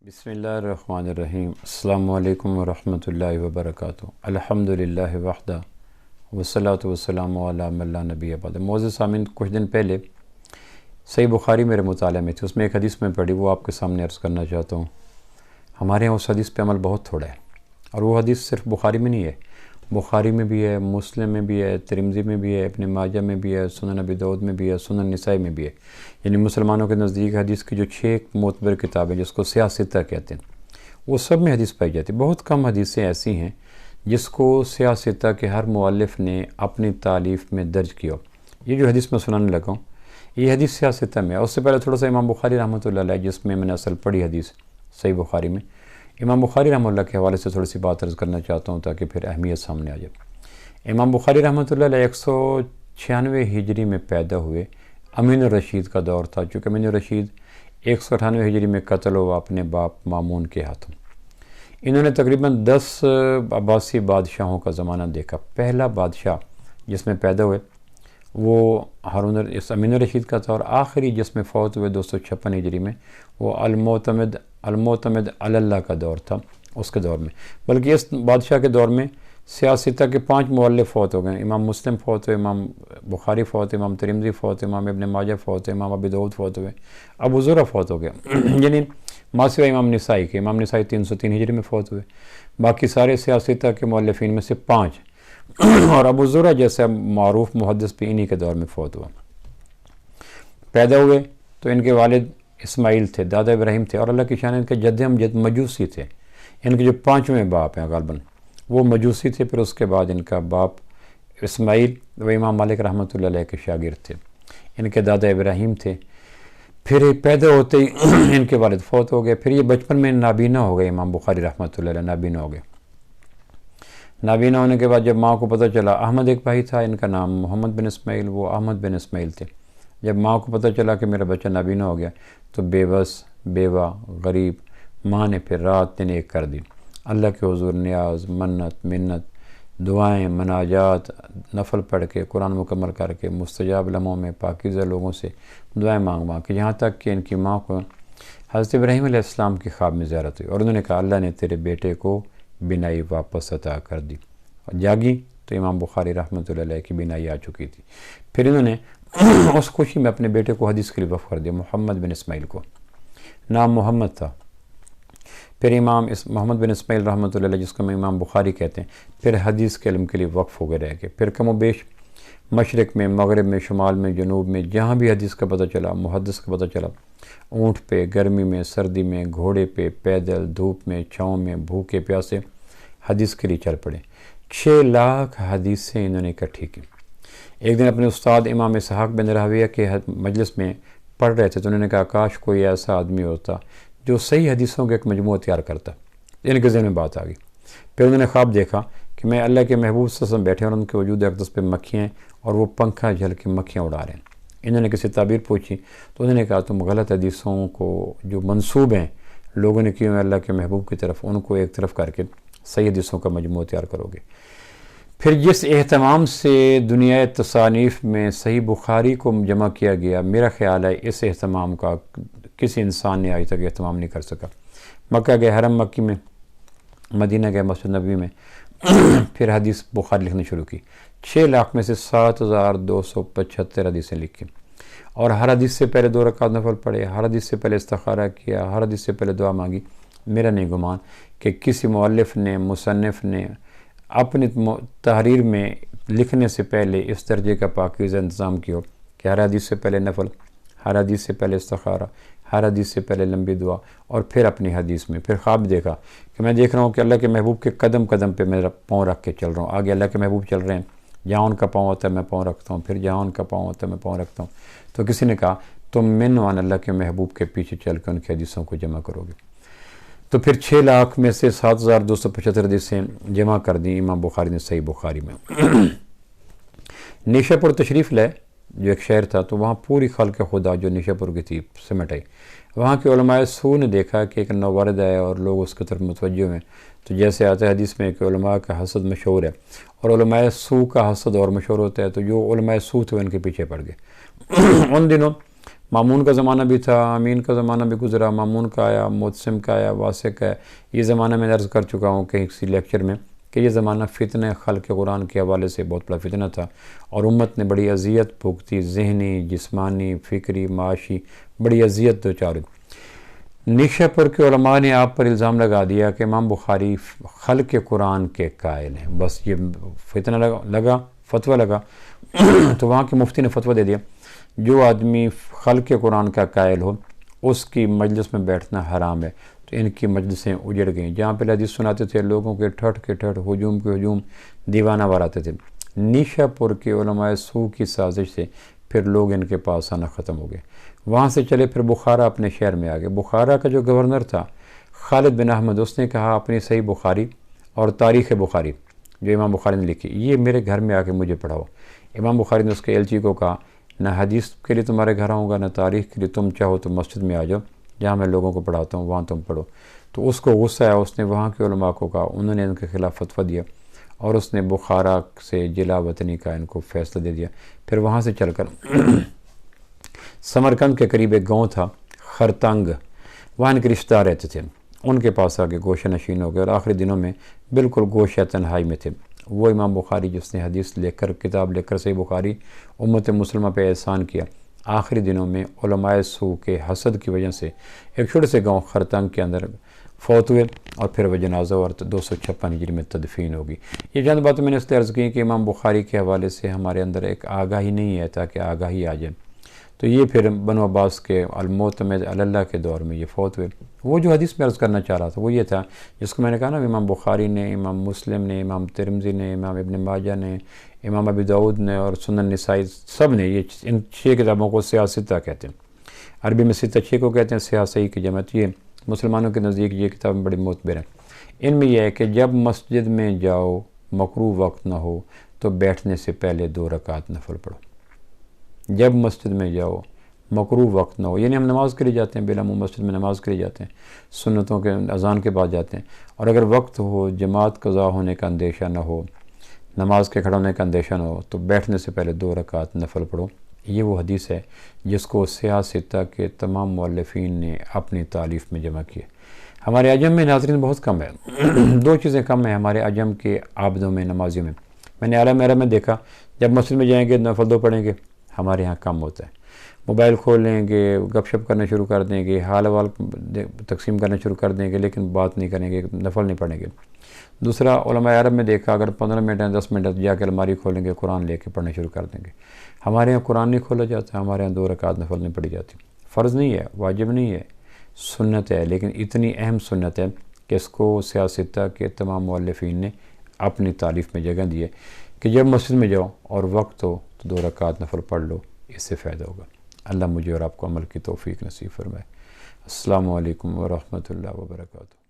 بسم اللہ الرحمن الرحیم۔ السلام علیکم ورحمۃ اللہ وبرکاتہ۔ الحمد للہ وحدہ والصلاۃ والسلام علی من لا نبی بعد۔ معزز سامعین، کچھ دن پہلے صحیح بخاری میرے مطالعے میں تھی، اس میں ایک حدیث میں پڑھی، وہ آپ کے سامنے عرض کرنا چاہتا ہوں۔ ہمارے یہاں اس حدیث پہ عمل بہت تھوڑا ہے، اور وہ حدیث صرف بخاری میں نہیں ہے، بخاری میں بھی ہے، مسلم میں بھی ہے، ترمذی میں بھی ہے، ابن ماجہ میں بھی ہے، سنن ابی داؤد میں بھی ہے، سنن نسائی میں بھی ہے۔ یعنی مسلمانوں کے نزدیک حدیث کی جو 6 معتبر کتابیں جس کو سیاہ ستہ کہتے ہیں، وہ سب میں حدیث پائی جاتی ہے۔ بہت کم حدیثیں ایسی ہیں جس کو سیاہ ستہ کے ہر مؤلف نے اپنی تالیف میں درج کیا ہو۔ یہ جو حدیث میں سنانے لگا ہوں، یہ حدیث سیاہ ستہ میں ہے۔ اس سے پہلے تھوڑا سا امام بخاری رحمۃ اللہ علیہ، جس میں نے اصل پڑھی حدیث صحیح بخاری میں، امام بخاری رحمۃ اللہ کے حوالے سے تھوڑی سی بات عرض کرنا چاہتا ہوں تاکہ پھر اہمیت سامنے آ جائے۔ امام بخاری رحمۃ اللہ علیہ 196 ہجری میں پیدا ہوئے۔ امین الرشید کا دور تھا، چونکہ امین الرشید 198 ہجری میں قتل ہوا اپنے باپ مامون کے ہاتھوں۔ انہوں نے تقریباً 10 عباسی بادشاہوں کا زمانہ دیکھا۔ پہلا بادشاہ جس میں پیدا ہوئے وہ امین الرشید کا تھا، اور آخری جس میں فوت ہوئے 256 ہجری میں، وہ المعتمد علی اللہ کا دور تھا، اس کے دور میں۔ بلکہ اس بادشاہ کے دور میں سیاستہ کے 5 مؤلف فوت ہو گئے۔ امام مسلم فوت ہوئے، امام بخاری فوت ہوئے، امام ترمذی فوت ہوئے، امام ابن ماجہ فوت ہوئے، امام ابی داؤد فوت ہوئے، ابو زرع فوت ہو گیا۔ یعنی ماسوہ امام نسائی کے، امام نسائی 303 ہجری میں فوت ہوئے۔ باقی سارے سیاستہ کے مؤلفین میں سے 5 اور ابو زرع جیسا معروف محدث بھی انہی کے دور میں فوت ہوا۔ پیدا ہوئے تو ان کے والد اسماعیل تھے، دادا ابراہیم تھے، اور اللہ کی شان ان کے جد امجد مجوسی تھے۔ ان کے جو 5ویں باپ ہیں غالباً وہ مجوسی تھے۔ پھر اس کے بعد ان کا باپ اسماعیل و امام مالک رحمۃ اللہ علیہ کے شاگرد تھے۔ ان کے دادا ابراہیم تھے۔ پھر پیدا ہوتے ہی ان کے والد فوت ہو گئے۔ پھر یہ بچپن میں نابینا ہو گئے، امام بخاری رحمۃ اللہ علیہ نابینا ہو گئے۔ نابینا ہونے کے بعد جب ماں کو پتہ چلا، احمد ایک بھائی تھا، ان کا نام محمد بن اسماعیل، وہ احمد بن اسماعیل تھے۔ جب ماں کو پتہ چلا کہ میرا بچہ نابینا ہو گیا تو بے بس، بیوہ، غریب ماں نے پھر رات دن ایک کر دی، اللہ کے حضور نیاز، منت، دعائیں، مناجات، نفل پڑھ کے، قرآن مکمل کر کے، مستجاب لمحوں میں پاکیزہ لوگوں سے دعائیں مانگ کے، یہاں تک کہ ان کی ماں کو حضرت ابراہیم علیہ السلام کی خواب میں زیارت ہوئی، اور انہوں نے کہا اللہ نے تیرے بیٹے کو بینائی واپس عطا کر دی۔ اور جاگی تو امام بخاری رحمۃ اللہ علیہ کی بینائی آ چکی تھی۔ پھر انہوں نے اس خوشی میں اپنے بیٹے کو حدیث کے لیے وقف کر دیا، محمد بن اسماعیل کو، نام محمد تھا۔ پھر امام محمد بن اسماعیل رحمۃ اللہ علیہ، جس کو میں امام بخاری کہتے ہیں، پھر حدیث کے علم کے لیے وقف ہو گئے رہ گئے۔ پھر کم و بیش مشرق میں، مغرب میں، شمال میں، جنوب میں، جہاں بھی حدیث کا پتہ چلا، محدث کا پتہ چلا، اونٹ پہ، گرمی میں، سردی میں، گھوڑے پہ، پیدل، دھوپ میں، چھاؤں میں، بھوکے پیاسے حدیث کے لیے چل پڑے۔ 6 لاکھ حدیثیں انہوں نے اکٹھی کی۔ ایک دن اپنے استاد امام اسحاق بن راہویہ کے مجلس میں پڑھ رہے تھے تو انہوں نے کہا کاش کوئی ایسا آدمی ہوتا جو صحیح حدیثوں کے ایک مجموعہ تیار کرتا۔ ان کے ذہن میں بات آ گئی۔ پھر انہوں نے خواب دیکھا کہ میں اللہ کے محبوب صلی اللہ علیہ وسلم بیٹھے اور ان کے وجود اقدس پہ مکھیاں ہیں، اور وہ پنکھا جھل کے مکھیاں اڑا رہے ہیں۔ انہوں نے کسی تعبیر پوچھی تو انہوں نے کہا تم غلط حدیثوں کو جو منسوب ہیں لوگوں نے کیے ہیں اللہ کے محبوب کی طرف، ان کو ایک طرف کر کے صحیح حدیثوں کا مجموعہ تیار کرو گے۔ پھر جس اہتمام سے دنیا تصانیف میں صحیح بخاری کو جمع کیا گیا، میرا خیال ہے اس اہتمام کا کسی انسان نے آج تک اہتمام نہیں کر سکا۔ مکہ گئے حرم مکی میں، مدینہ گئے مسجد نبوی میں، پھر حدیث بخاری لکھنا شروع کی۔ 6 لاکھ میں سے 7275 حدیثیں لکھی، اور ہر حدیث سے پہلے 2 رکعت نفل پڑھے، ہر حدیث سے پہلے استخارہ کیا، ہر حدیث سے پہلے دعا مانگی۔ میرا نہیں گمان کہ کسی مؤلف نے، مصنف نے اپنی تحریر میں لکھنے سے پہلے اس درجے کا پاکیزہ انتظام کیا ہو کہ ہر حدیث سے پہلے نفل، ہر حدیث سے پہلے استخارہ، ہر حدیث سے پہلے لمبی دعا، اور پھر اپنی حدیث میں۔ پھر خواب دیکھا کہ میں دیکھ رہا ہوں کہ اللہ کے محبوب کے قدم قدم پہ میرا پاؤں رکھ کے چل رہا ہوں، آگے اللہ کے محبوب چل رہے ہیں، جہاں ان کا پاؤں ہوتا ہے میں پاؤں رکھتا ہوں، پھر جہاں ان کا پاؤں ہوتا ہے میں پاؤں رکھتا ہوں۔ تو کسی نے کہا تم منوان اللہ کے محبوب کے پیچھے چل کے ان کی حدیثوں کو جمع کرو گے۔ تو پھر 6 لاکھ میں سے 7275 حدیثیں جمع کر دیں امام بخاری نے صحیح بخاری میں۔ نیشا پور تشریف لائے، جو ایک شہر تھا، تو وہاں پوری خلق خدا جو نیشا پور کی تھی سمٹ آئی۔ وہاں کے علماء سو نے دیکھا کہ ایک نوورد ہے اور لوگ اس کی طرف متوجہ ہیں، تو جیسے آتا ہے حدیث میں کہ علماء کا حسد مشہور ہے، اور علماء سو کا حسد اور مشہور ہوتا ہے، تو جو علماء سو تھے ان کے پیچھے پڑ گئے۔ ان دنوں مامون کا زمانہ بھی تھا، امین کا زمانہ بھی گزرا، مامون کا آیا، متسم کا آیا، واسع کا ہے۔ یہ زمانہ میں عرض کر چکا ہوں کہ کسی لیکچر میں کہ یہ زمانہ فتنہ خلق قرآن کے حوالے سے بہت بڑا فتنہ تھا، اور امت نے بڑی اذیت بھگتی، ذہنی، جسمانی، فکری، معاشی، بڑی اذیت دوچار ہوئی۔ نیشا پور کے علماء نے آپ پر الزام لگا دیا کہ امام بخاری خلق قرآن کے قائل ہیں۔ بس یہ فتنہ لگا، فتویٰ لگا تو وہاں کے مفتی نے فتویٰ دے دیا جو آدمی خلق قرآن کا قائل ہو اس کی مجلس میں بیٹھنا حرام ہے۔ تو ان کی مجلسیں اجڑ گئیں، جہاں پہ حدیث سناتے تھے لوگوں کے ٹھٹ کے ٹھٹ، ہجوم کے ہجوم، دیوانہ وار آتے تھے۔ نیشا پور کے علماء سو کی سازش سے پھر لوگ ان کے پاس آنا ختم ہو گئے۔ وہاں سے چلے پھر بخارا اپنے شہر میں آ گئے۔ بخارا کا جو گورنر تھا خالد بن احمد، اس نے کہا اپنی صحیح بخاری اور تاریخ بخاری جو امام بخاری نے لکھی یہ میرے گھر میں آ کے مجھے پڑھاؤ۔ امام بخاری نے اس کے ایلچی کو کہا نہ حدیث کے لیے تمہارے گھر آؤں گا، نہ تاریخ کے لیے، تم چاہو تو مسجد میں آ جاؤ جہاں میں لوگوں کو پڑھاتا ہوں، وہاں تم پڑھو۔ تو اس کو غصہ آیا، اس نے وہاں کے علماء کو کہا، انہوں نے ان کے خلاف فتویٰ دیا اور اس نے بخارا سے جلا وطنی کا ان کو فیصلہ دے دیا۔ پھر وہاں سے چل کر سمرقند کے قریب ایک گاؤں تھا خرتنگ، وہاں ان کے رشتہ دار رہتے تھے، ان کے پاس آگے گوشہ نشین ہو گئے اور آخری دنوں میں بالکل گوشہ تنہائی میں تھے۔ وہ امام بخاری جس نے حدیث لے کر، کتاب لے کر صحیح بخاری امت مسلمہ پہ احسان کیا، آخری دنوں میں علماء سو کے حسد کی وجہ سے ایک چھوٹے سے گاؤں خرتنگ کے اندر فوت ہوئے اور پھر وہ جنازہ اور 256 ہجری میں تدفین ہوگی۔ یہ چند باتیں میں نے اس لیے عرض کی کہ امام بخاری کے حوالے سے ہمارے اندر ایک آگاہی نہیں ہے تاکہ آگاہی آ جائے۔ تو یہ پھر بنو عباس کے المعتمد علی اللہ کے دور میں یہ فوت ہوئے۔ وہ جو حدیث میں عرض کرنا چاہ رہا تھا وہ یہ تھا جس کو میں نے کہا نا، امام بخاری نے، امام مسلم نے، امام ترمذی نے، امام ابن ماجہ نے، امام ابی داؤد نے اور سنن نسائی، سب نے یہ ان 6 کتابوں کو سیاہ ستہ کہتے ہیں۔ عربی میں ستہ 6 کو کہتے ہیں، سیاہ صحیح کی جمع۔ یہ مسلمانوں کے نزدیک یہ کتابیں بڑی معتبر ہیں۔ ان میں یہ ہے کہ جب مسجد میں جاؤ، مکروہ وقت نہ ہو تو بیٹھنے سے پہلے 2 رکعت نفل پڑھو۔ جب مسجد میں جاؤ، مکروہ وقت نہ ہو، یعنی ہم نماز کے لیے جاتے ہیں، بلا منہ مسجد میں نماز کے لیے جاتے ہیں، سنتوں کے اذان کے بعد جاتے ہیں، اور اگر وقت ہو، جماعت قضا ہونے کا اندیشہ نہ ہو، نماز کے کھڑا ہونے کا اندیشہ نہ ہو تو بیٹھنے سے پہلے 2 رکعت نفل پڑھو۔ یہ وہ حدیث ہے جس کو سیاہ ستہ کے تمام مؤلفین نے اپنی تالیف میں جمع کیا۔ ہمارے عجم میں ناظرین بہت کم ہے، 2 چیزیں کم ہیں ہمارے عجم کے عابدوں میں، نمازیوں میں۔ میں نے اعلیٰ میرا میں دیکھا جب مسجد میں جائیں گے نفل 2 پڑھیں گے، ہمارے ہاں کم ہوتا ہے۔ موبائل کھول لیں گے، گپ شپ کرنا شروع کر دیں گے، حال احوال تقسیم کرنا شروع کر دیں گے، لیکن بات نہیں کریں گے، نفل نہیں پڑھیں گے۔ دوسرا، علماء عرب میں دیکھا اگر 15 منٹ ہیں، 10 منٹ جا کے الماری کھولیں گے، قرآن لے کے پڑھنا شروع کر دیں گے۔ ہمارے ہاں قرآن نہیں کھولا جاتا، ہمارے ہاں 2 رکعت نفل نہیں پڑھی جاتی۔ فرض نہیں ہے، واجب نہیں ہے، سنت ہے، لیکن اتنی اہم سنت ہے کہ اس کو سیاہ ستہ کے تمام مؤلفین نے اپنی تالیف میں جگہ دی ہے کہ جب مسجد میں جاؤ اور وقت ہو تو 2 رکعت نفل پڑھ لو، اس سے فائدہ ہوگا۔ اللہ مجھے اور آپ کو عمل کی توفیق نصیب فرمائے۔ السلام علیکم ورحمۃ اللہ وبرکاتہ۔